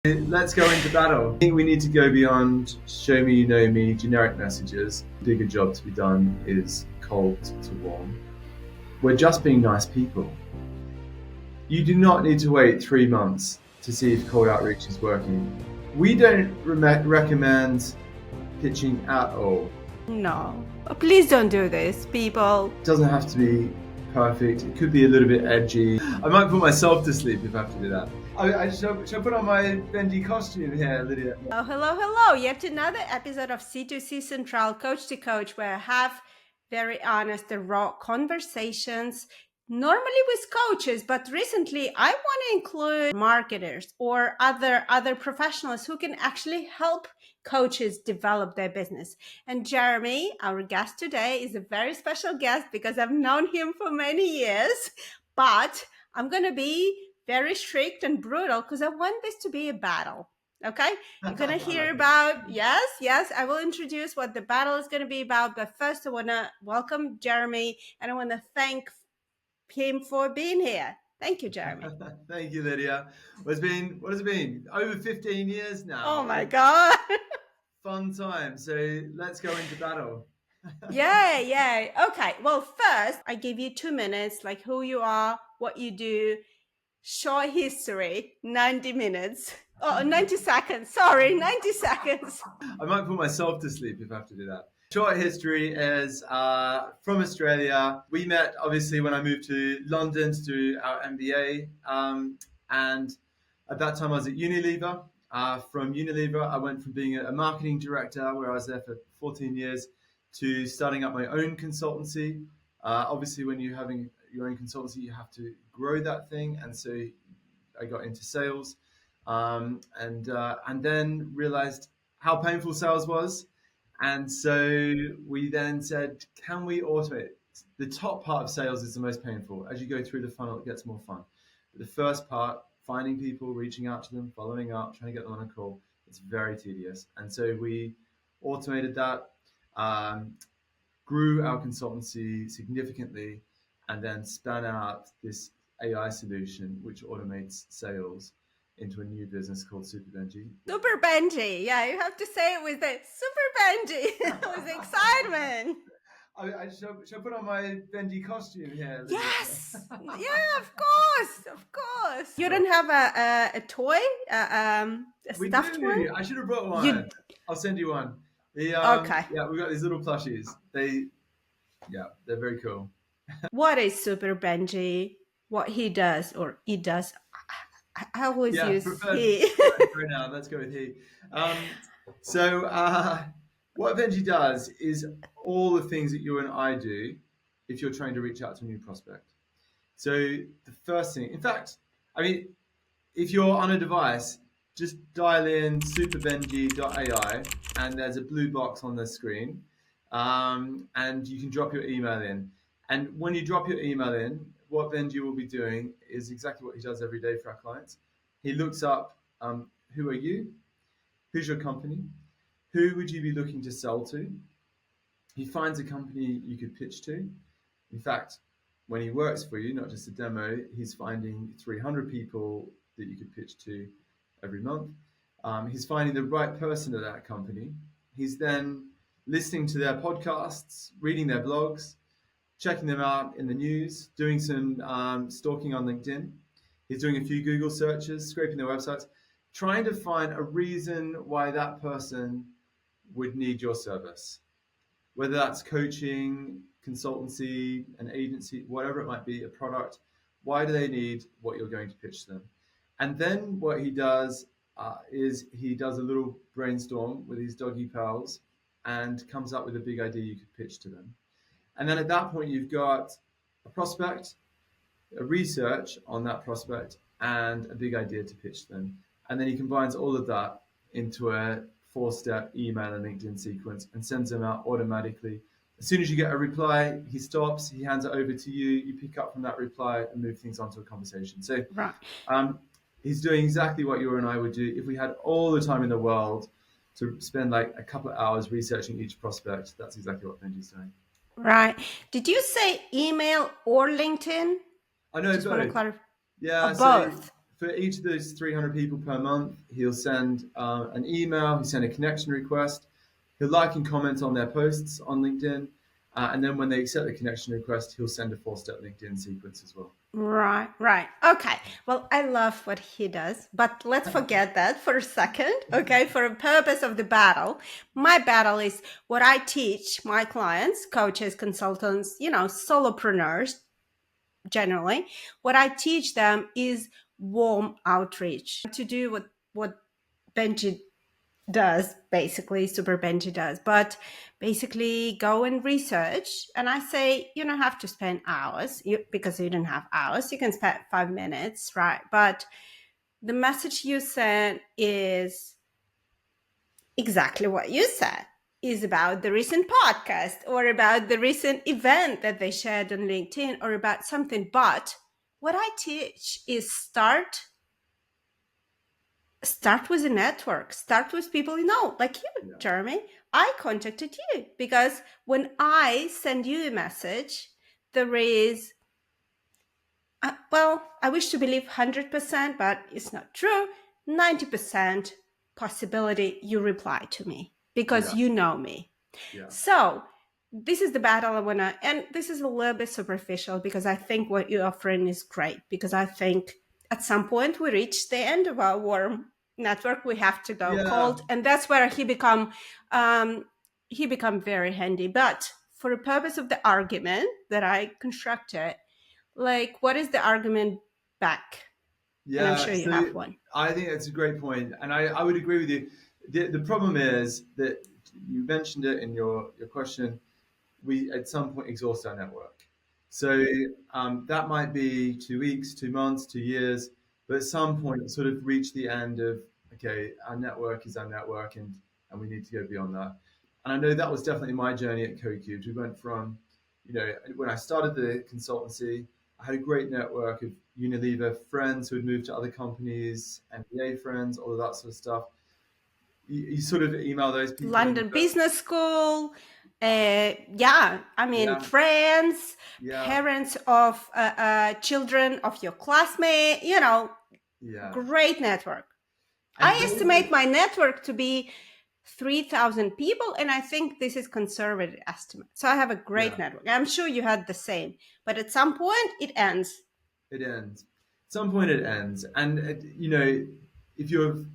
Let's go into battle. I think we need to go beyond show me you know me, generic messages. The bigger job to be done is cold to warm. We're just being nice people. You do not need to wait 3 months to see if cold outreach is working. We don't recommend pitching at all. No, please don't do this, people. It doesn't have to be perfect. It could be a little bit edgy. I might put myself to sleep if I have to do that. Should I put on my Benji costume here, Lidia? Oh, hello. Yet another episode of C2C Central, Coach to Coach, where I have very honest and raw conversations, normally with coaches, but recently I want to include marketers or other professionals who can actually help coaches develop their business. And Jeremy, our guest today, is a very special guest because I've known him for many years, but I'm going to be very strict and brutal because I want this to be a battle. Okay, you're going to hear about, yes, I will introduce what the battle is going to be about. But first, I want to welcome Jeremy and I want to thank him for being here. Thank you, Jeremy. Thank you, Lidia. What has it been? Over 15 years now. Oh my God. Fun time. So let's go into battle. Yeah. Okay, well, first, I give you 2 minutes, like who you are, what you do, short history, 90 minutes. Oh, 90 seconds. Sorry, 90 seconds. I might put myself to sleep if I have to do that. Short history is from Australia. We met obviously when I moved to London to do our MBA. And at that time I was at Unilever. From Unilever, I went from being a marketing director where I was there for 14 years to starting up my own consultancy. Obviously, when you're having your own consultancy, you have to grow that thing. And so I got into sales and then realized how painful sales was. And so we then said, can we automate? The top part of sales is the most painful. As you go through the funnel, it gets more fun. But the first part, finding people, reaching out to them, following up, trying to get them on a call, it's very tedious. And so we automated that, grew our consultancy significantly, and then span out this AI solution which automates sales into a new business called Super Benji. Super Benji. Yeah, you have to say it with it. Super Benji. With excitement. Should I put on my Benji costume here? Yes. Yeah, of course. You don't have a toy, a stuffed one? I should have brought one. I'll send you one. Okay. Yeah, we've got these little plushies. They're very cool. What is Super Benji? What he does, or he does? I always use he. For now, let's go with he. So what Benji does is all the things that you and I do if you're trying to reach out to a new prospect. So the first thing, in fact, I mean, if you're on a device, just dial in superbenji.ai and there's a blue box on the screen, and you can drop your email in. And when you drop your email in, what Benji will be doing is exactly what he does every day for our clients. He looks up, who are you? Who's your company? Who would you be looking to sell to? He finds a company you could pitch to. In fact, when he works for you, not just a demo, he's finding 300 people that you could pitch to every month. He's finding the right person at that company. He's then listening to their podcasts, reading their blogs, checking them out in the news, doing some stalking on LinkedIn. He's doing a few Google searches, scraping their websites, trying to find a reason why that person would need your service. Whether that's coaching, consultancy, an agency, whatever it might be, a product, why do they need what you're going to pitch them? And then what he does is he does a little brainstorm with his doggy pals and comes up with a big idea you could pitch to them. And then at that point, you've got a prospect, a research on that prospect, and a big idea to pitch them. And then he combines all of that into a 4-step email and LinkedIn sequence and sends them out automatically. As soon as you get a reply, he stops, he hands it over to you, you pick up from that reply and move things onto a conversation. So right. He's doing exactly what you and I would do if we had all the time in the world to spend like a couple of hours researching each prospect. That's exactly what Benji's doing. Right. Did you say email or LinkedIn? I know both. Yeah, both. for each of those 300 people per month, he'll send an email, he'll send a connection request, he'll like and comment on their posts on LinkedIn, and then when they accept the connection request, he'll send a 4-step LinkedIn sequence as well. Right, right. Okay. Well, I love what he does, but let's forget that for a second. Okay. For the purpose of the battle, my battle is what I teach my clients, coaches, consultants, solopreneurs generally. What I teach them is warm outreach to do what Benji does, basically Super Benji does, but basically go and research. And I say you don't have to spend hours because you don't have hours. You can spend 5 minutes, right? But the message you send is exactly what you said, is about the recent podcast or about the recent event that they shared on LinkedIn or about something. But what I teach is start with a network, start with people like you, Jeremy. I contacted you because when I send you a message, there is, I wish to believe 100%, but it's not true, 90% possibility you reply to me because you know me. Yeah. So this is the battle I want to, and this is a little bit superficial because I think what you're offering is great, because I think at some point we reach the end of our warm network. We have to go cold, and that's where he become very handy. But for the purpose of the argument that I constructed, like, what is the argument back? Yeah, and I'm sure you have one. I think that's a great point, and I would agree with you. The problem is that you mentioned it in your question. We at some point exhaust our network. So that might be 2 weeks, 2 months, 2 years, but at some point sort of reach the end of, okay, our network is our network, and we need to go beyond that. And I know that was definitely my journey at CodeCubed. We went from, when I started the consultancy, I had a great network of Unilever friends who had moved to other companies, MBA friends, all of that sort of stuff. You sort of email those people. London Business School, friends, parents of children of your classmate, great network. And I estimate my network to be 3,000 people, and I think this is conservative estimate. So I have a great network. I'm sure you had the same, but at some point it ends. It ends. At some point it ends, and if you're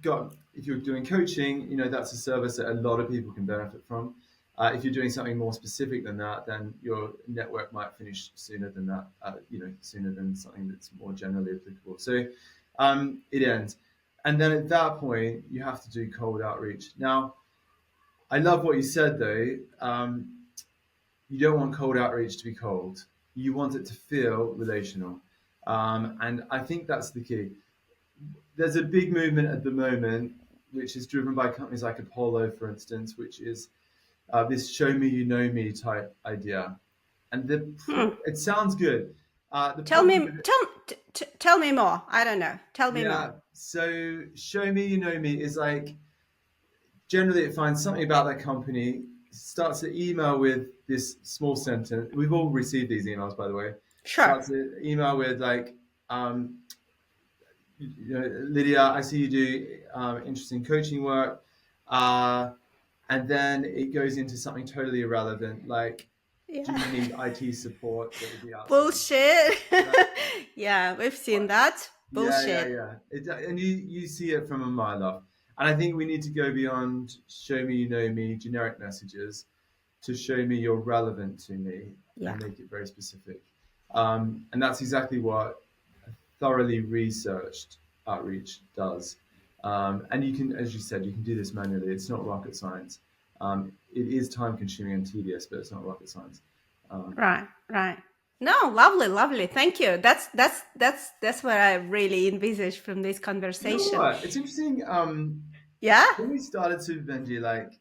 doing coaching, that's a service that a lot of people can benefit from. If you're doing something more specific than that, then your network might finish sooner than that. Sooner than something that's more generally applicable. So it ends, and then at that point you have to do cold outreach. Now, I love what you said though. You don't want cold outreach to be cold. You want it to feel relational, and I think that's the key. There's a big movement at the moment, which is driven by companies like Apollo, for instance, which is this "show me you know me" type idea, and it sounds good. Tell me more. I don't know. Tell me more. So "show me you know me" is like, generally it finds something about that company, starts the email with this small sentence. We've all received these emails, by the way. Sure. Starts the email with like, Lidia, I see you do interesting coaching work. And then it goes into something totally irrelevant, like, do you need IT support? That would be outside. Bullshit. Yeah, we've seen that. Bullshit. Yeah. And you see it from a mile off. And I think we need to go beyond "show me you know me" generic messages to "show me you're relevant to me" and make it very specific. And that's exactly what thoroughly researched outreach does. And you can, as you said, you can do this manually. It's not rocket science. It is time consuming and tedious, but it's not rocket science. Right. No, lovely. Thank you. That's what I really envisaged from this conversation. You know what? It's interesting. When we started SuperBenji like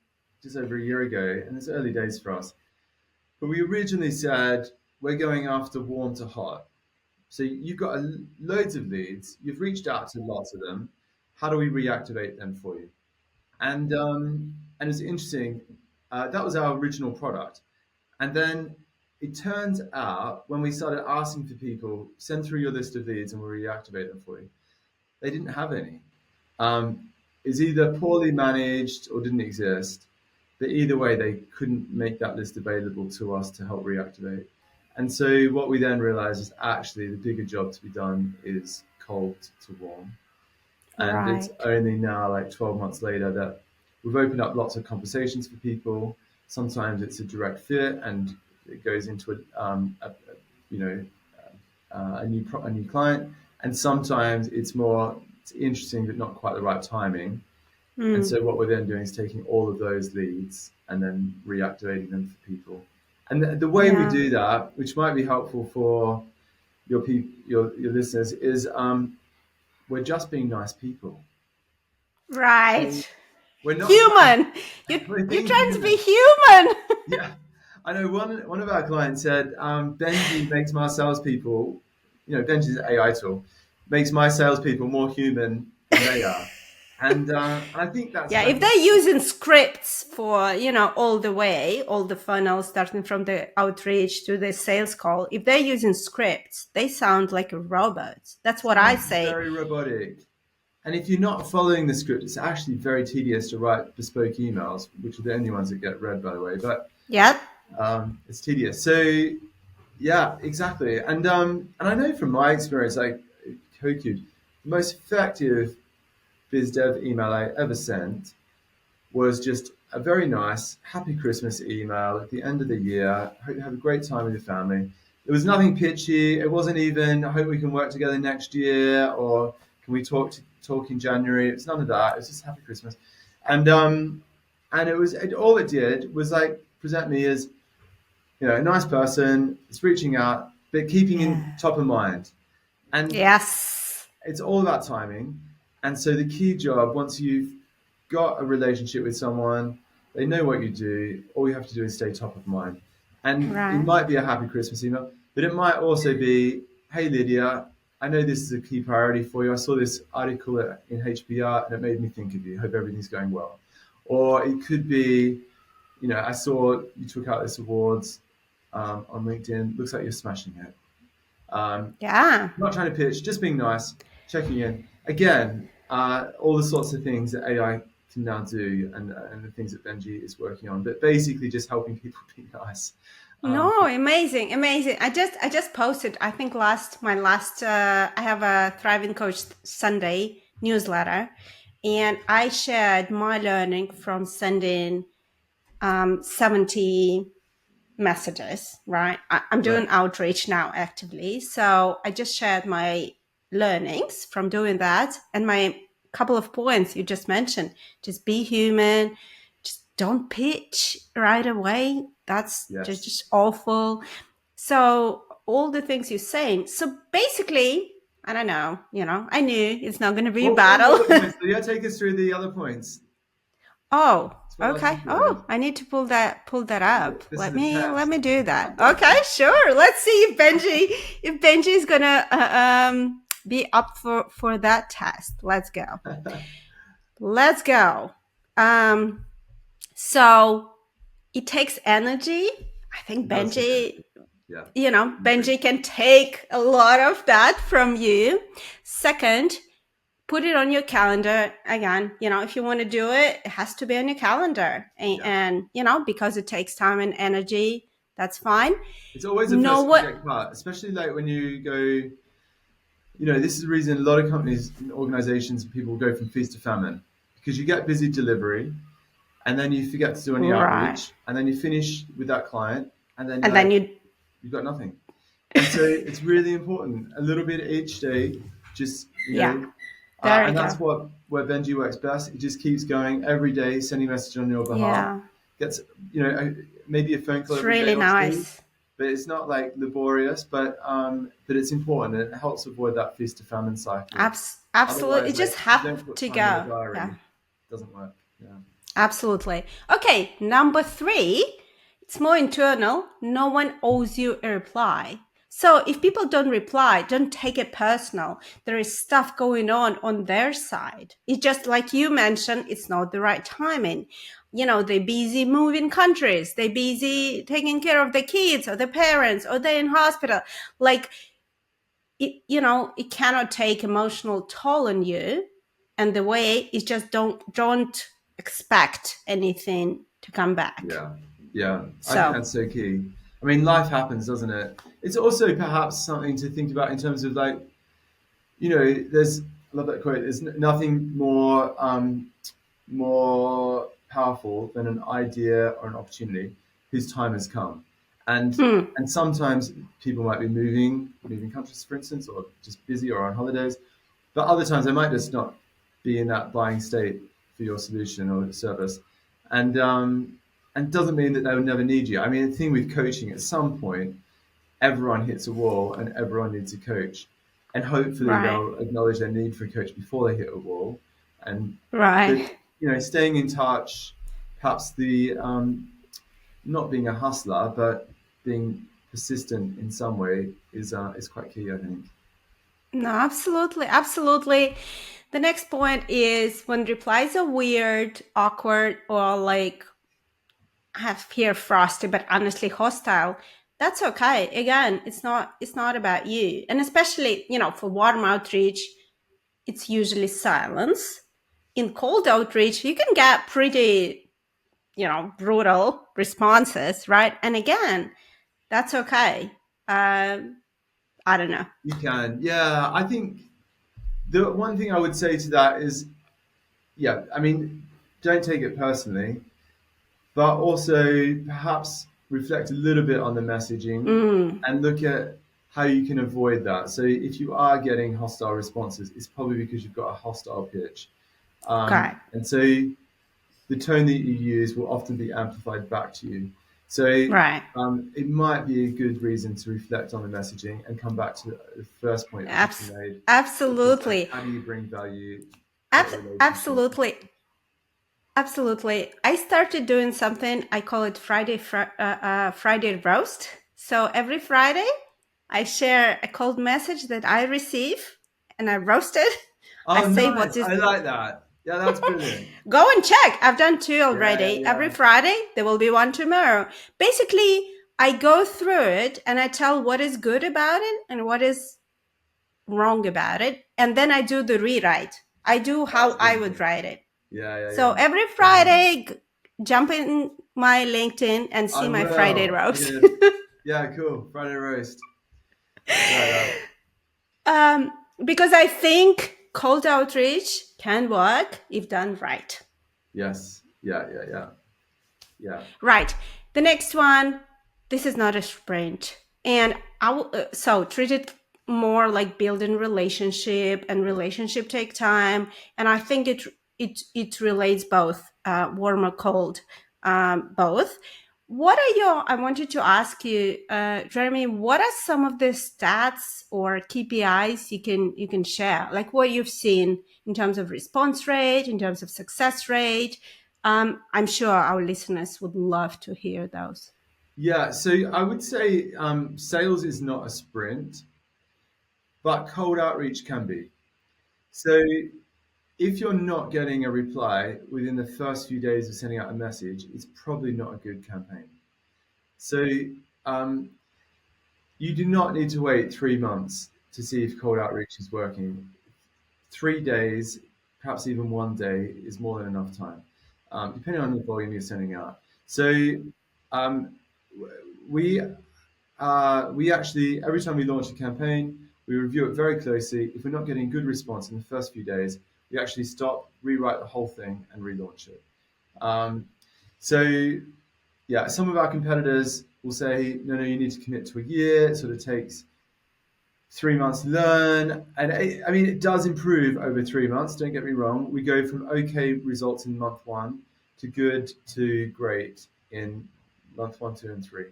just over a year ago, and it's early days for us, but we originally said we're going after warm to hot. So you've got loads of leads. You've reached out to lots of them. How do we reactivate them for you? And it's interesting. That was our original product. And then it turns out when we started asking for people, send through your list of leads and we'll reactivate them for you. they didn't have any. It's either poorly managed or didn't exist. But either way, they couldn't make that list available to us to help reactivate. And so what we then realized is actually the bigger job to be done is cold to warm. And it's Right. only now, like 12 months later, that we've opened up lots of conversations for people. Sometimes it's a direct fit and it goes into you know, a new client. And sometimes it's interesting, but not quite the right timing. And so what we're then doing is taking all of those leads and then reactivating them for people. And the way we Yeah. do that, which might be helpful for your listeners, is we're just being nice people. Right. So we're not trying. Human. We're You're being trying to be human. human. Yeah, I know. One of our clients said, Benji makes my salespeople, Benji's an AI tool, makes my salespeople more human than they are. And I think that's Yeah, if kind of they're using scripts for, all the way, all the funnel, starting from the outreach to the sales call, if they're using scripts, they sound like a robot. That's what I sounds say. very robotic. And if you're not following the script, it's actually very tedious to write bespoke emails, which are the only ones that get read, by the way. But Yep. it's tedious. So yeah, exactly. And I know from my experience, like CodeCube, the most effective biz dev email I ever sent was just a very nice happy Christmas email at the end of the year. Hope you have a great time with your family. There was nothing pitchy. It wasn't even I hope we can work together next year or can we talk in January. It's none of that. It was just happy Christmas. And all it did was like present me as a nice person. It's reaching out, but keeping in Yeah. top of mind. And Yes. it's all about timing. And so the key job, once you've got a relationship with someone, they know what you do. All you have to do is stay top of mind. And it Right. might be a happy Christmas email, but it might also be, hey, Lydia, I know this is a key priority for you. I saw this article in HBR and it made me think of you. Hope everything's going well. Or it could be, I saw you took out this awards on LinkedIn. Looks like you're smashing it. Yeah. Not trying to pitch, just being nice, checking in. Again, all the sorts of things that AI can now do and the things that Benji is working on, but basically just helping people be nice. No, amazing, amazing. I just posted, I think I have a Thriving Coach Sunday newsletter, and I shared my learning from sending 70 messages, right? I'm Right. doing outreach now actively. So I just shared my learnings from doing that and my couple of points you just mentioned. Just be human. Just don't pitch right away. That's just, Yes. just awful. So all the things you're saying. So basically, I don't know, I knew it's not going to be a What were the battle. other points? So yeah, take us through the other points. Oh, That's what I okay. think Oh, of. I need to pull that up. This is Let a me let test. me do that. Okay, sure. Let's see if Benji is gonna be up for that test. Let's go. Let's go. Um, so it takes energy. I think It does take Benji, energy. Yeah, I agree. Benji can take a lot of that from you. Second, put it on your calendar again. If you want to do it, it has to be on your calendar. Yeah. And because it takes time and energy, that's fine. It's always the Know first thing to what? get cut, especially like when you go, this is the reason a lot of companies and organizations and people go from feast to famine because you get busy delivery and then you forget to do any Right. outreach and then you finish with that client and then you're And then like, you, you've got nothing. And so it's really important. A little bit each day, just, yeah, there you and that's go. where Benji works best. It just keeps going every day, sending message on your behalf. Yeah, Gets, maybe a phone call it's every day really or two, nice. but it's not like laborious, but it's important. It helps avoid that feast to famine cycle. Absolutely. Otherwise, It like just if you have don't put to time in the go. diary, Yeah. it doesn't work. Yeah. Absolutely. Okay, number 3, it's more internal. No one owes you a reply. So if people don't reply, don't take it personal. There is stuff going on their side. It's just like you mentioned, it's not the right timing. They're busy moving countries. They're busy taking care of the kids or the parents or they're in hospital. Like, it cannot take emotional toll on you. And the way is just don't expect anything to come back. Yeah. I think So that's so key. I mean, life happens, doesn't it? It's also perhaps something to think about in terms of like, there's, I love that quote. There's nothing more powerful than an idea or an opportunity whose time has come. And sometimes people might be moving countries, for instance, or just busy or on holidays. But other times they might just not be in that buying state for your solution or service. And doesn't mean that they would never need you. I mean, the thing with coaching, at some point, everyone hits a wall and everyone needs a coach. And hopefully right, they'll acknowledge their need for a coach before they hit a wall. And but right. staying in touch, perhaps the not being a hustler, but being persistent in some way is quite key, I think. No, absolutely, absolutely. The next point is when replies are weird, awkward, or like have here frosty, but honestly hostile. That's okay. Again, it's not about you, and especially for warm outreach, it's usually silence. In cold outreach, you can get pretty brutal responses, right? And again, that's okay. I don't know. You can, yeah. I think the one thing I would say to that is, yeah, I mean, don't take it personally, but also perhaps reflect a little bit on the messaging and look at how you can avoid that. So if you are getting hostile responses, it's probably because you've got a hostile pitch. Okay. And so the tone that you use will often be amplified back to you. So Right. it might be a good reason to reflect on the messaging and come back to the first point that you made. Absolutely. How do you bring value to a relationship? Absolutely. Absolutely. I started doing something. I call it Friday roast. So every Friday, I share a cold message that I receive, and I roast it. I Oh, say nice. I like that. Yeah, that's brilliant. Go and check. I've done 2 already. Yeah. Every Friday, there will be 1 tomorrow. Basically, I go through it and I tell what is good about it and what is wrong about it. And then I do the rewrite. I do how I would write it. Yeah. So every Friday, jump in my LinkedIn and see my Friday roast. Yeah, cool. Friday roast. Because I think cold outreach can work if done right. Yes. Yeah. Right. The next one, this is not a sprint. And I will, so treat it more like building relationship, and relationship take time. And I think it relates both, warm or cold, both. I wanted to ask you, Jeremy, what are some of the stats or KPIs you can share? Like what you've seen in terms of response rate, in terms of success rate. I'm sure our listeners would love to hear those. Yeah. So I would say sales is not a sprint, but cold outreach can be. So if you're not getting a reply within the first few days of sending out a message, it's probably not a good campaign. So um, you do not need to wait 3 months to see if cold outreach is working. 3 days, perhaps even 1 day, is more than enough time, depending on the volume you're sending out. So um, we we actually, every time we launch a campaign, we review it very closely. If we're not getting good response in the first few days, we actually stop, rewrite the whole thing, and relaunch it. So yeah, some of our competitors will say, no, you need to commit to a year. It sort of takes 3 months to learn. And I mean, it does improve over 3 months. Don't get me wrong. We go from okay results in month 1 to good to great in month 1, 2, and 3.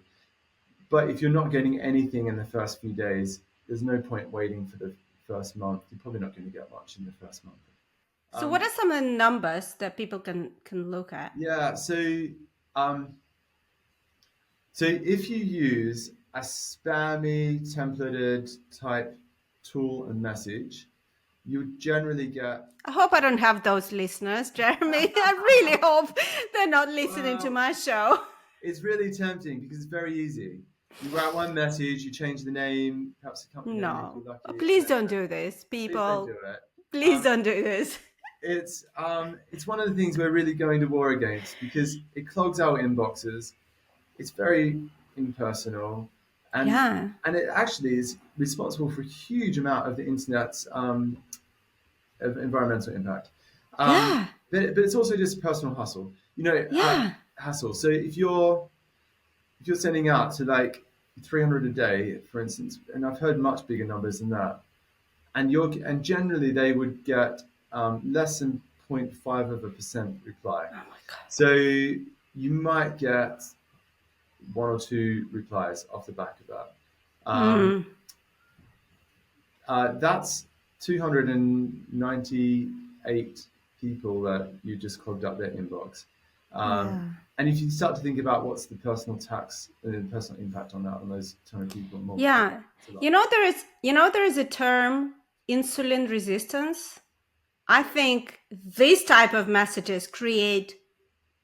But if you're not getting anything in the first few days, there's no point waiting for the first month. You're probably not going to get much in the first month. So what are some of the numbers that people can look at? Yeah, so if you use a spammy templated type tool and message, you generally get... I hope I don't have those listeners, Jeremy. I really hope they're not listening to my show. It's really tempting because it's very easy. You write one message, you change the name, perhaps a company name if No, you're lucky, please don't etc. do this, Please don't do people. it. Please don't do this. It's one of the things we're really going to war against because it clogs our inboxes. It's very impersonal, and Yeah, it actually is responsible for a huge amount of the internet's of environmental impact. yeah, But it's also just personal hustle. yeah, Hassle. So if you're sending out to like 300 a day, for instance, and I've heard much bigger numbers than that, and generally they would get less than 0.5% reply. oh my god. So you might get one or two replies off the back of that. Mm, That's 298 people that you just clogged up their inbox. yeah, And if you start to think about what's the personal tax and the personal impact on that, on those 200 people, and multiply yeah. that, it's a lot. There is a term, insulin resistance. I think this type of messages create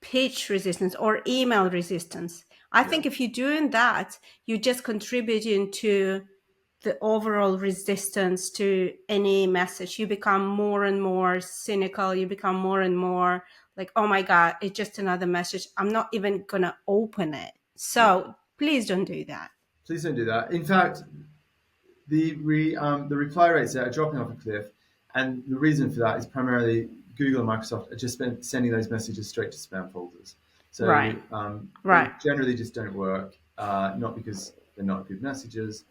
pitch resistance or email resistance. I Yeah, think if you're doing that, you're just contributing to the overall resistance to any message. You become more and more cynical. You become more and more like, oh my God, it's just another message. I'm not even going to open it. yeah. So please don't do that. Please don't do that. In fact, the reply rates are dropping off a cliff, and the reason for that is primarily Google and Microsoft are just sending those messages straight to spam folders. So Right. they Right. generally just don't work, not because they're not good messages,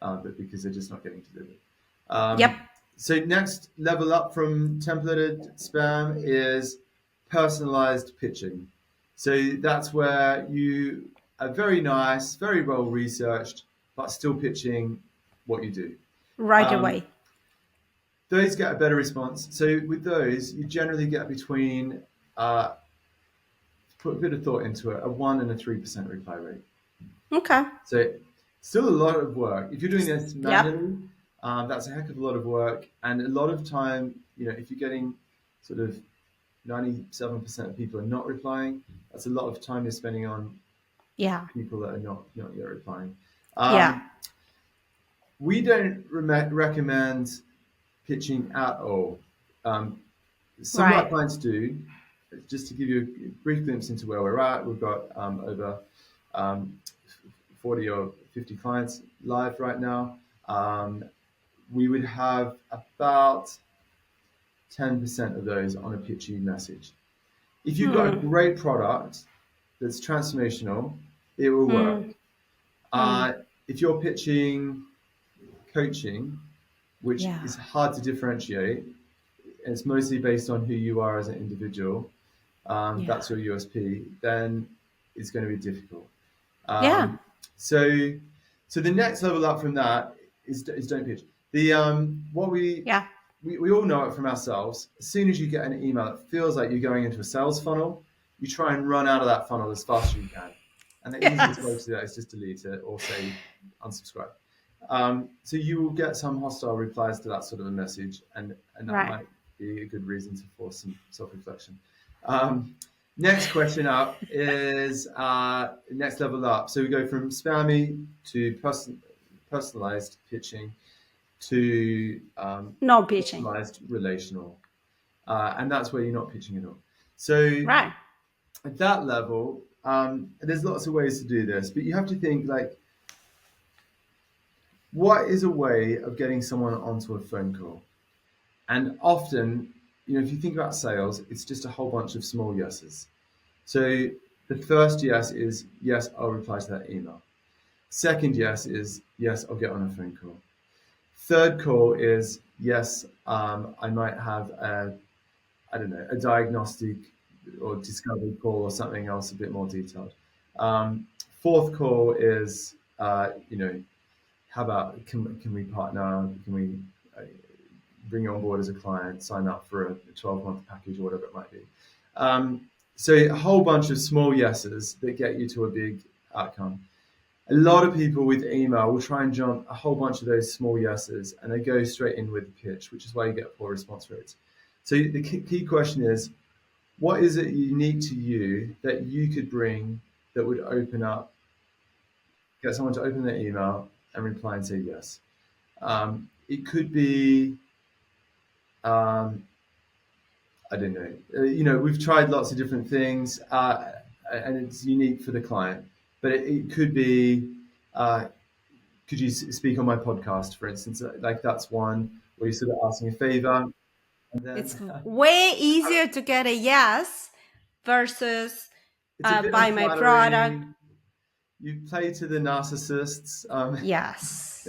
but because they're just not getting delivered. Yep. So next level up from templated spam is personalized pitching. So that's where you are very nice, very well researched, but still pitching what you do. Right Um, away. those get a better response. So with those, you generally get between, put a bit of thought into it, a 1% and a 3% reply rate. Okay. So still a lot of work. If you're doing this Yep. manually, that's a heck of a lot of work. And a lot of time, if you're getting sort of 97% of people are not replying, that's a lot of time you're spending on Yeah. people that are not yet replying. Yeah. We don't recommend pitching at all. Some of our Right. clients do. Just to give you a brief glimpse into where we're at, we've got over um, 40 or 50 clients live right now. We would have about 10% of those on a pitchy message. If you've got a Hmm. great product that's transformational, it will work. Hmm. Hmm. If you're pitching coaching, which Yeah. is hard to differentiate, it's mostly based on who you are as an individual, Yeah. that's your USP, then it's going to be difficult. Yeah. So, so the next level up from that is don't pitch. The what Yeah. we all know it from ourselves. As soon as you get an email that feels like you're going into a sales funnel, you try and run out of that funnel as fast as you can. And the easiest way to Yes. do that is just delete it or say unsubscribe. So you will get some hostile replies to that sort of a message, and that Right. might be a good reason to force some self-reflection. Next question up is next level up. So we go from spammy to personalized pitching to No pitching. personalized relational, and that's where you're not pitching at all. So Right. at that level, there's lots of ways to do this, but you have to think like, what is a way of getting someone onto a phone call? And often, if you think about sales, it's just a whole bunch of small yeses. So the first yes is yes, I'll reply to that email. Second yes is yes, I'll get on a phone call. Third call is yes, I might have a diagnostic or discovery call or something else a bit more detailed. Fourth call is, how about can we partner? Can we bring you on board as a client? Sign up for a 12-month package or whatever it might be. So a whole bunch of small yeses that get you to a big outcome. A lot of people with email will try and jump a whole bunch of those small yeses and they go straight in with the pitch, which is why you get poor response rates. So the key question is, what is it unique to you that you could bring that would open up get someone to open their email and reply and say yes. It could be, um, I don't know. We've tried lots of different things, and it's unique for the client. But it could be, could you speak on my podcast, for instance? Like that's one where you're sort of asking a favor, and It's then way easier to get a yes versus it's a bit buy my product. unflattering. You play to the narcissists. Yes.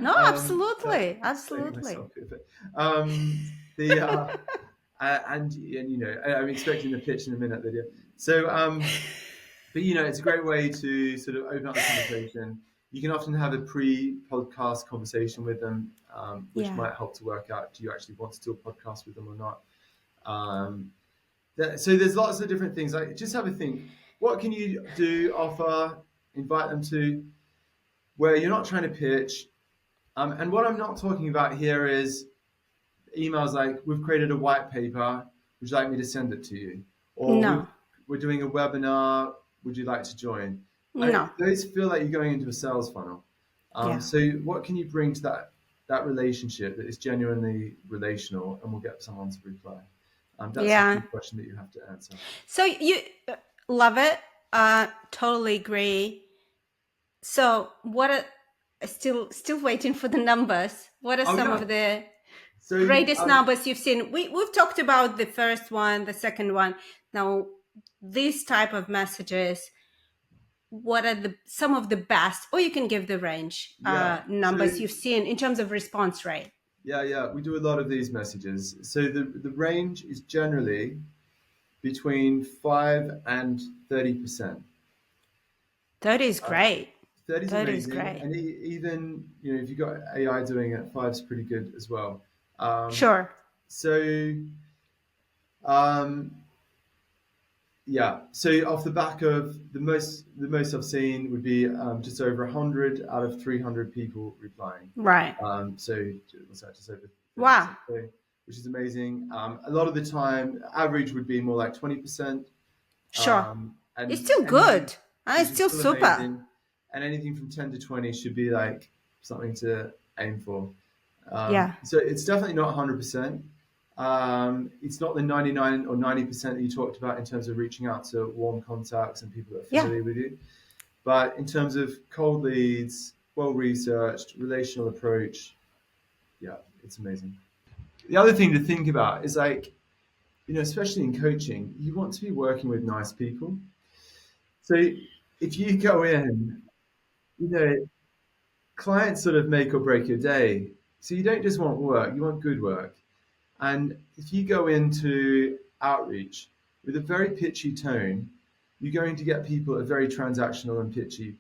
No, absolutely. Explaining Absolutely. myself here, but the and I'm expecting the pitch in a minute, Lydia. So, but it's a great way to sort of open up the conversation. You can often have a pre-podcast conversation with them, which might help to work out, do you actually want to do a podcast with them or not? So there's lots of different things. Like, just have a think. What can you do, offer, invite them to, where you're not trying to pitch? And what I'm not talking about here is emails like, we've created a white paper, would you like me to send it to you? Or No. we're doing a webinar, would you like to join? No. Those feel like you're going into a sales funnel. So what can you bring to that relationship that is genuinely relational, and we'll get someone to reply? That's the question that you have to answer. So you love it. Totally agree. So still waiting for the numbers. What are some of the greatest numbers you've seen? We've talked about the first one, the second one. Now, these type of messages, what are some of the best, or you can give the range numbers you've seen in terms of response rate? Yeah. We do a lot of these messages. So the range is generally between 5 and 30%. 30 is great. 30 is amazing. Great. And even, if you've got AI doing it, 5 is pretty good as well. Sure. So, so off the back of the most I've seen would be just over 100 out of 300 people replying. Right. So what's that? Just over 30%. Wow. Which is amazing. A lot of the time, average would be more like 20%. Sure. And it's still good. It's still super. Amazing. And anything from 10 to 20 should be like something to aim for. So it's definitely not 100%. It's not the 99 or 90% that you talked about in terms of reaching out to warm contacts and people that are familiar with you. But in terms of cold leads, well-researched, relational approach, it's amazing. The other thing to think about is like, especially in coaching, you want to be working with nice people. So if you go in, clients sort of make or break your day. So you don't just want work, you want good work. And if you go into outreach with a very pitchy tone, you're going to get people that are very transactional and pitchy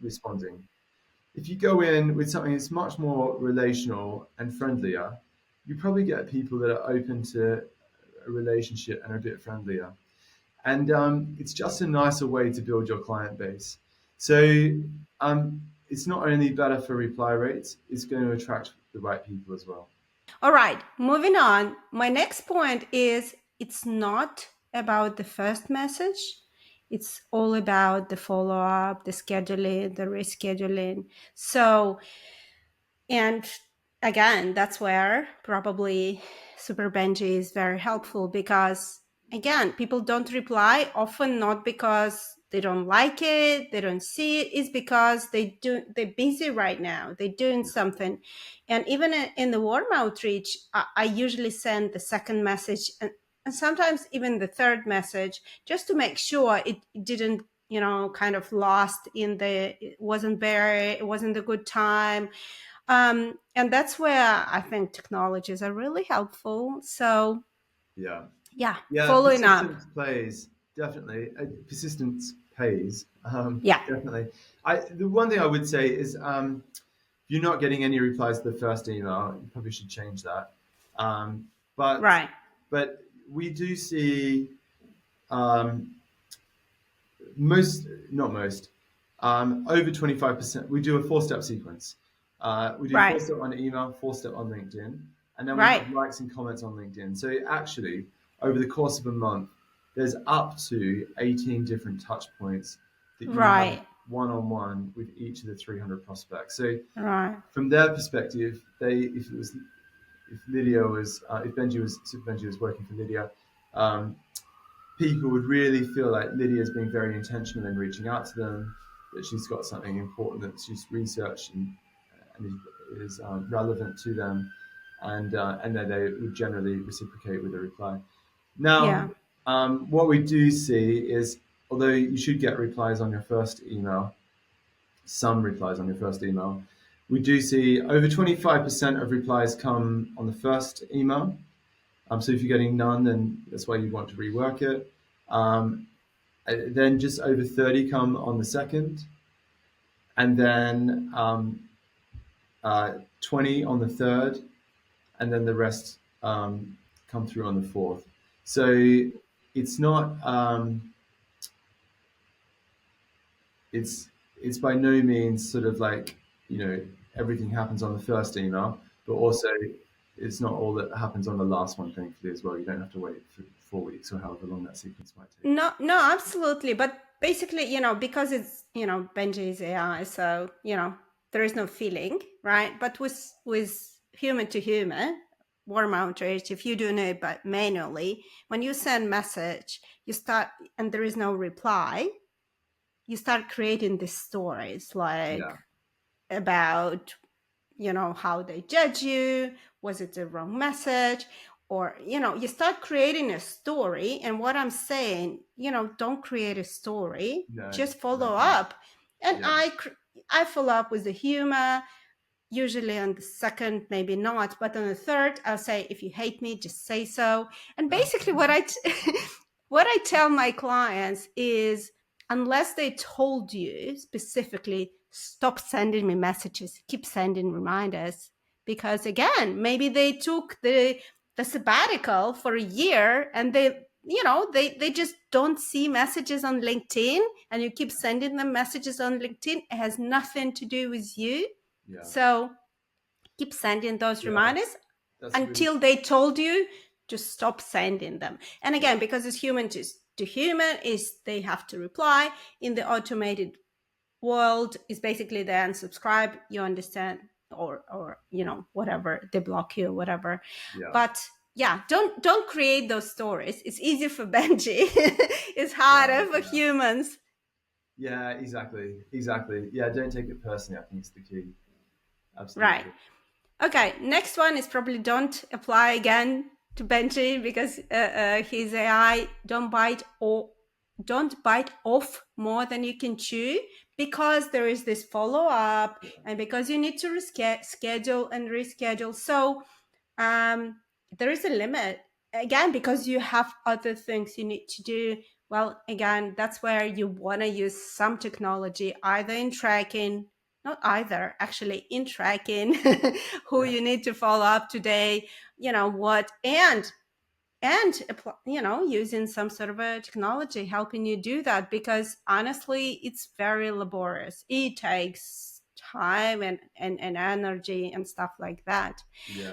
responding. If you go in with something that's much more relational and friendlier, you probably get people that are open to a relationship and are a bit friendlier. And it's just a nicer way to build your client base. So it's not only better for reply rates, it's going to attract the right people as well. All right, moving on. My next point is it's not about the first message. It's all about the follow-up, the scheduling, the rescheduling. So, and again, that's where probably Super Benji is very helpful, because again, people don't reply, often not because they don't like it, they don't see it, is because they're busy right now, they're doing something. And even in the warm outreach, I usually send the second message and sometimes even the third message, just to make sure it didn't, kind of lost it wasn't there, it wasn't a good time. And that's where I think technologies are really helpful. So following up. Persistence plays, definitely. Persistence pays. Definitely. The one thing I would say is, if you're not getting any replies to the first email, you probably should change that. But we do see over 25%. We do a 4-step sequence. We do 4-step on email, 4-step on LinkedIn, and then we have likes and comments on LinkedIn. So actually, over the course of a month, there's up to 18 different touch points that one-on-one with each of the 300 prospects. So Right. from their perspective, if Lydia was if Benji was Super Benji was working for Lydia, people would really feel like Lydia's being very intentional in reaching out to them, that she's got something important that she's researched and is relevant to them, and then they would generally reciprocate with a reply. Now, Yeah. what we do see is, although you should get replies on your first email, some replies on your first email, we do see over 25% of replies come on the first email. So if you're getting none, then that's why you want to rework it. Then just over 30 come on the second, and then 20 on the third, and then the rest come through on the fourth. So it's not it's by no means sort of like, everything happens on the first email, but also it's not all that happens on the last one, thankfully, as well. You don't have to wait for 4 weeks or however long that sequence might take. No, no, absolutely. But basically, because it's, Benji is AI, so, there is no feeling, right? But with human to human, warm outreach, if you do it but manually, when you send message, you start, and there is no reply, you start creating these stories like about, how they judge you, was it the wrong message, or you start creating a story. And what I'm saying, don't create a story, just follow up. And I follow up with the humor, usually on the second, maybe not, but on the third, I'll say, if you hate me, just say so. And basically what what I tell my clients is, unless they told you specifically, stop sending me messages, keep sending reminders. Because again, maybe they took the sabbatical for a year and they just don't see messages on LinkedIn, and you keep sending them messages on LinkedIn. It has nothing to do with you. So keep sending those reminders until they told you to stop sending them. And again, because it's human to human, is they have to reply. In the automated world, is basically they unsubscribe, you understand, or whatever, they block you or whatever. But yeah, don't create those stories. It's easy for Benji. It's harder for humans. Yeah, exactly. Yeah, don't take it personally. I think it's the key. Absolutely. Right. Okay, next one is probably don't apply again to Benji, because his AI. Don't bite off more than you can chew, because there is this follow-up, and because you need to schedule and reschedule. So there is a limit, again, because you have other things you need to do. Well, again, that's where you want to use some technology, either in tracking, not either, actually in tracking who you need to follow up today, what, and using some sort of a technology helping you do that, because honestly, it's very laborious. It takes time and energy and stuff like that.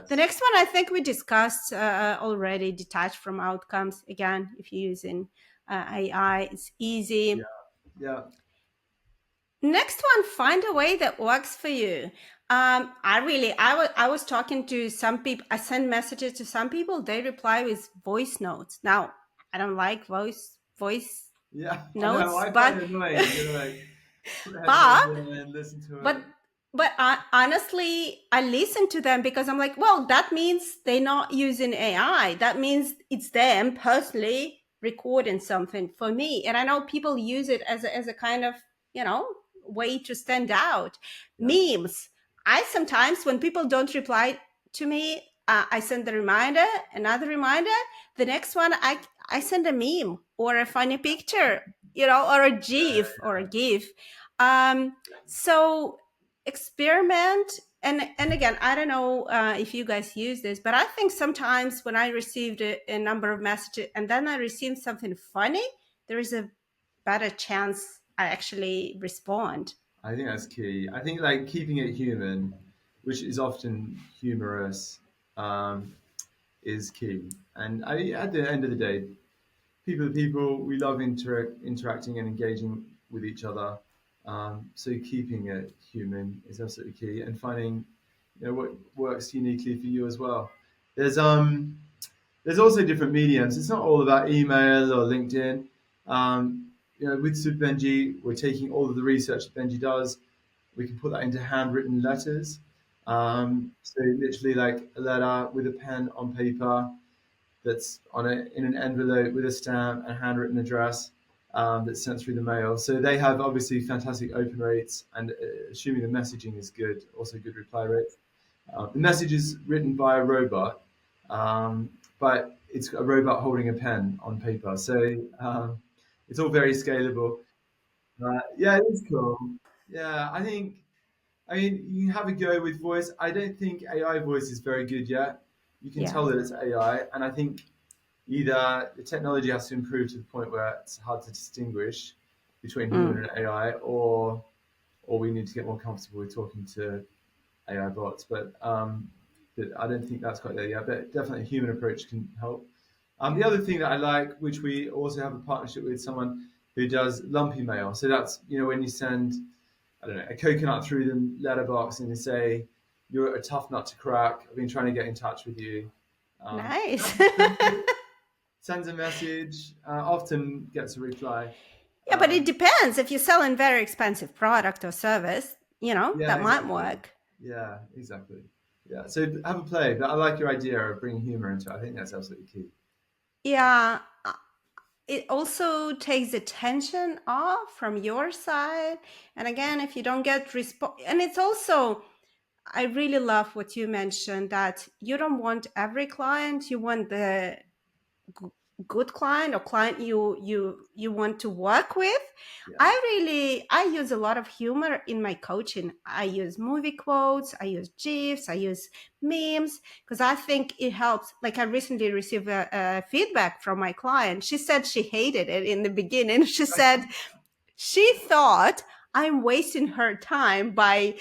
The next one, I think we discussed already, detached from outcomes. Again, if you're using AI, it's easy. Next one, find a way that works for you. I was talking to some people. I send messages to some people. They reply with voice notes. Now, I don't like voice notes, I but find it annoying. You're like, put the headphones in and listen to it. But honestly, I listen to them because I'm like, well, that means they're not using AI. That means it's them personally recording something for me. And I know people use it as a kind of, way to stand out. Memes. I sometimes, when people don't reply to me, I send a reminder, another reminder. The next one, I send a meme or a funny picture, or a GIF or a GIF. So experiment. And again, I don't know if you guys use this, but I think sometimes when I received a number of messages and then I received something funny, there is a better chance I actually respond. I think that's key. I think like keeping it human, which is often humorous, is key. And at the end of the day, people, we love interacting and engaging with each other. So keeping it human is absolutely key, and finding what works uniquely for you as well. There's also different mediums. It's not all about email or LinkedIn. With Super Benji, we're taking all of the research that Benji does. We can put that into handwritten letters. So literally like a letter with a pen on paper that's in an envelope with a stamp and handwritten address, that's sent through the mail. So they have obviously fantastic open rates, and assuming the messaging is good, also good reply rates. The message is written by a robot, but it's a robot holding a pen on paper. So it's all very scalable. Yeah, it is cool. Yeah, I mean, you have a go with voice. I don't think AI voice is very good yet. You can Yeah. tell that it's AI, and I think either the technology has to improve to the point where it's hard to distinguish between human Mm. and AI, or we need to get more comfortable with talking to AI bots. But I don't think that's quite there yet. But definitely, a human approach can help. The Yeah. other thing that I like, which we also have a partnership with someone who does lumpy mail. So that's when you send, I don't know, a coconut through the letterbox and you say, "You're a tough nut to crack. I've been trying to get in touch with you." Nice. Sends a message, often gets a reply. Yeah, but it Um, depends. If you're selling very expensive product or service, yeah, that might exactly. work. Yeah, exactly. Yeah, so have a play, but I like your idea of bringing humor into it. I think that's absolutely key. Yeah. It also takes attention off from your side. And again, if you don't get response, and it's also, I really love what you mentioned that you don't want every client, you want the good client or client you want to work with. Yeah. I use a lot of humor in my coaching. I use movie quotes, I use gifs, I use memes, because I think it helps. Like, I recently received a feedback from my client. She said she hated it in the beginning. She said she thought I'm wasting her time by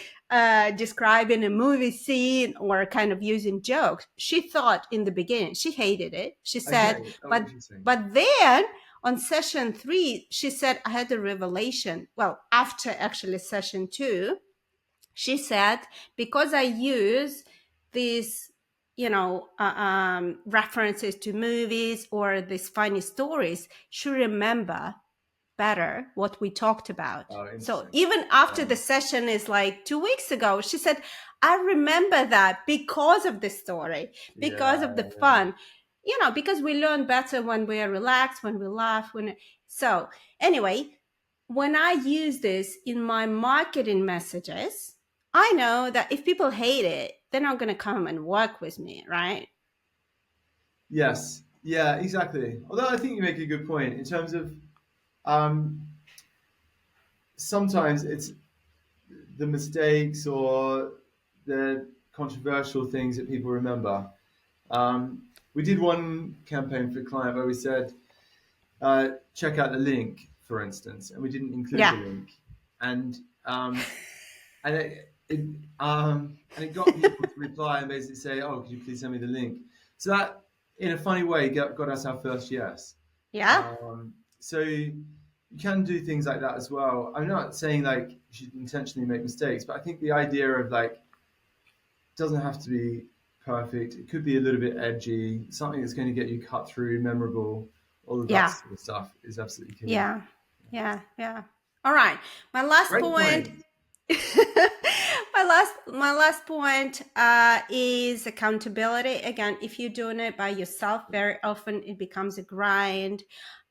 describing a movie scene or kind of using jokes. She thought in the beginning, she hated it. She said, Okay. Oh, but interesting. but then on session 3, she said I had a revelation. Well, after actually session 2, she said, because I use these references to movies or these funny stories, she remember better what we talked about. Oh, So interesting. even after the session is like 2 weeks ago, she said, I remember that because of the story, because Yeah, of the yeah. fun, because we learn better when we are relaxed, when we laugh, so anyway, when I use this in my marketing messages, I know that if people hate it, they're not going to come and work with me, right? Yes. Yeah, exactly. Although I think you make a good point in terms of um, sometimes it's the mistakes or the controversial things that people remember. Um, we did one campaign for a client where we said, check out the link, for instance, and we didn't include Yeah. the link, and and it got people to reply and basically say, "Oh, could you please send me the link?" So that, in a funny way, got us our first yes. Yeah. So you can do things like that as well. I'm not saying like you should intentionally make mistakes, but I think the idea of like doesn't have to be perfect. It could be a little bit edgy, something that's going to get you cut through, memorable. All of that Yeah. sort of stuff is absolutely key. Yeah. Yeah. Yeah. All right. My last Great point. point. My last point is accountability. Again, if you're doing it by yourself, very often it becomes a grind.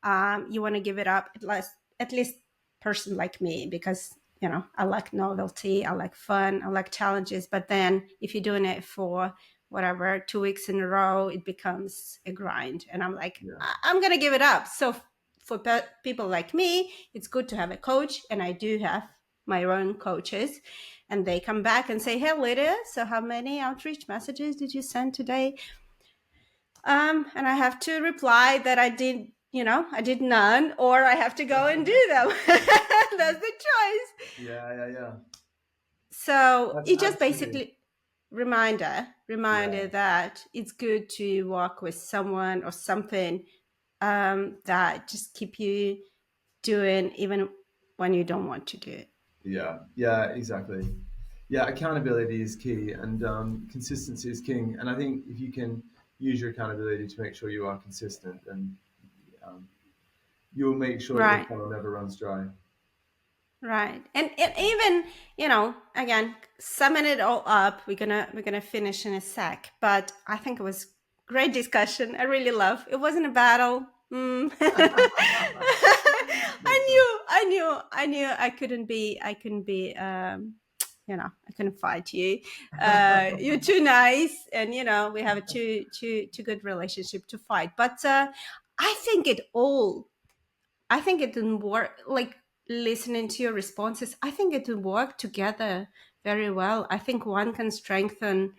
You want to give it up at least person like me, because I like novelty, I like fun, I like challenges. But then if you're doing it for whatever 2 weeks in a row, it becomes a grind, and I'm like, Yeah. I'm gonna give it up. So for people like me, it's good to have a coach, and I do have my own coaches, and they come back and say, hey Lydia, so how many outreach messages did you send today? And I have to reply that I did none, or I have to go and do them. That's the choice. Yeah, yeah, yeah. So That's it just absolutely. basically reminder Yeah. that it's good to work with someone or something that just keep you doing even when you don't want to do it. Yeah, exactly. Yeah, accountability is key, and consistency is king. And I think if you can use your accountability to make sure you are consistent, then um, you'll make sure that your Right. funnel never runs dry. Right. And even, again, summing it all up, we're gonna finish in a sec. But I think it was great discussion. I really love. It wasn't a battle. I knew I couldn't be I couldn't fight you. You're too nice, and we have a too good relationship to fight. But I think it all I think it didn't work. Like, listening to your responses, I think it would work together very well. I think one can strengthen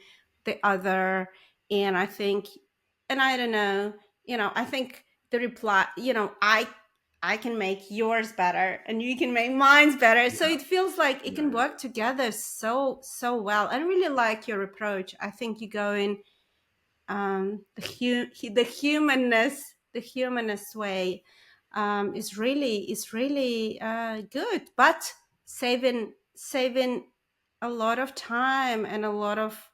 the other, and I don't know, I think the reply, I can make yours better, and you can make mine's better. So Yeah, it feels like it yeah, can work together so well. I really like your approach. I think you go in the humanness way is really good, but saving a lot of time and a lot of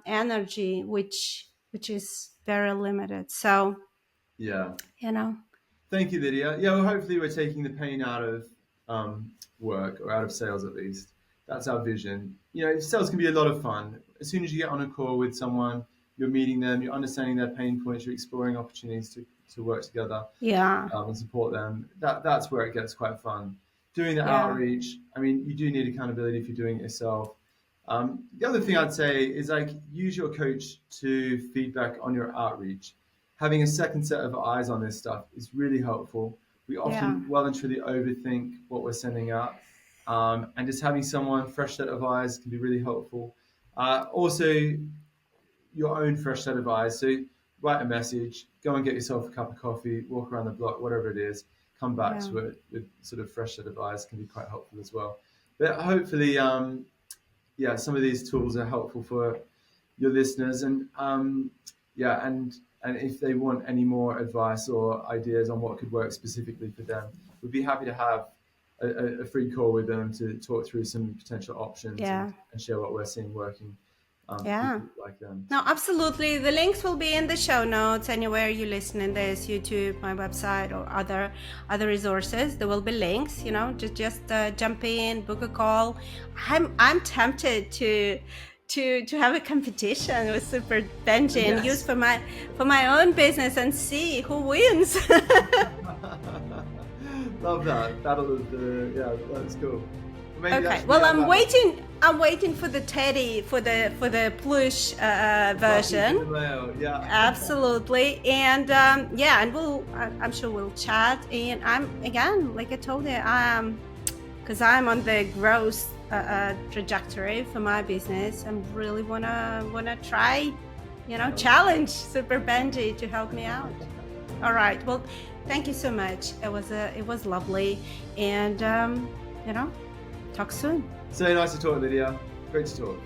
energy, which is very limited. So yeah. you know Thank you, Lydia. Yeah, well, hopefully we're taking the pain out of work, or out of sales at least. That's our vision. Sales can be a lot of fun. As soon as you get on a call with someone, you're meeting them, you're understanding their pain points, you're exploring opportunities to work together yeah, and support them. That's where it gets quite fun. Doing the yeah, outreach, I mean, you do need accountability if you're doing it yourself. The other thing I'd say is, like, use your coach to feedback on your outreach. Having a second set of eyes on this stuff is really helpful. We yeah, often well and truly overthink what we're sending out, and just having someone fresh set of eyes can be really helpful. Also, your own fresh set of eyes. So write a message, go and get yourself a cup of coffee, walk around the block, whatever it is, come back yeah, to it with sort of fresh set of eyes can be quite helpful as well. But hopefully, yeah, some of these tools are helpful for your listeners, and and if they want any more advice or ideas on what could work specifically for them, we'd be happy to have a free call with them to talk through some potential options, yeah, and share what we're seeing working for yeah. people like them. No, absolutely. The links will be in the show notes. Anywhere you listen in this, YouTube, my website, or other resources, there will be links. Just jump in, book a call. I'm tempted to have a competition with Super Benji and use Yes. for my own business and see who wins. Love that. Yeah, that's cool. Maybe that Okay. should be Well, our I'm battle. waiting. I'm waiting for the teddy for the plush Puppy in the version. mail. Yeah. Absolutely. And and I'm sure we'll chat. And I'm, again, like I told you, because I'm on the growth trajectory for my business. I really wanna try, challenge Super Benji to help me out. All right. Well, thank you so much. It was lovely, and talk soon. So nice to talk, Lydia. Great to talk.